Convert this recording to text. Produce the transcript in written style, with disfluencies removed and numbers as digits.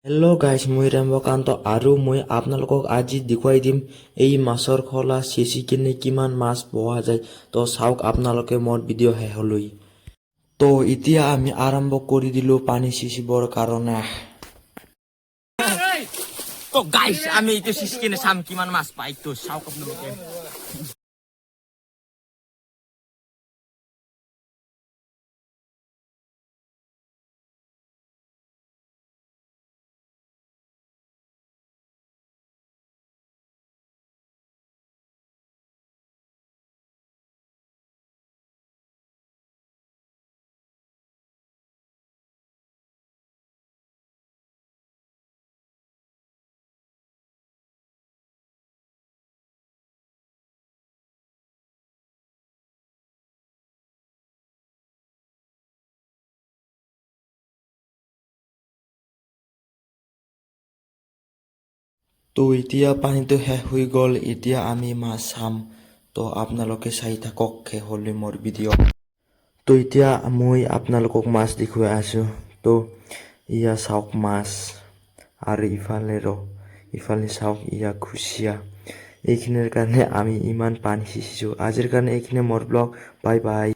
Hello' guys, মই ৰেম্বকান্ত আৰু মই আপোনালোকক আজি দেখুৱাই দিম এই মাছৰ খোলা চেঁচি কিনে কিমান মাছ পোৱা যায়। তো চাওক আপোনালোকে মোৰ ভিডিঅ' শেষলৈ। তো এতিয়া আমি আৰম্ভ কৰি দিলোঁ পানী চেঁচিবৰ কাৰণে। তো গাইস আমি এইটো চেঁচি কিনে চাম কিমান মাছ পাই। তো চাওক আপোনালোকে। তো এতিয়া পানীটো শেষ হৈ গ'ল, এতিয়া আমি মাছ চাম। তো আপোনালোকে চাই থাকক শেষলৈ মোৰ ভিডিঅ'। তো এতিয়া মই আপোনালোকক মাছ দেখুৱাই আছোঁ। তো ইয়া চাওক মাছ, আৰু ইফালে চাওক ইয়া খুচিয়া। এইখিনিৰ কাৰণে আমি ইমান পানী সিঁচিছোঁ। আজিৰ কাৰণে এইখিনি মোৰ ব্লগ। Bye bye.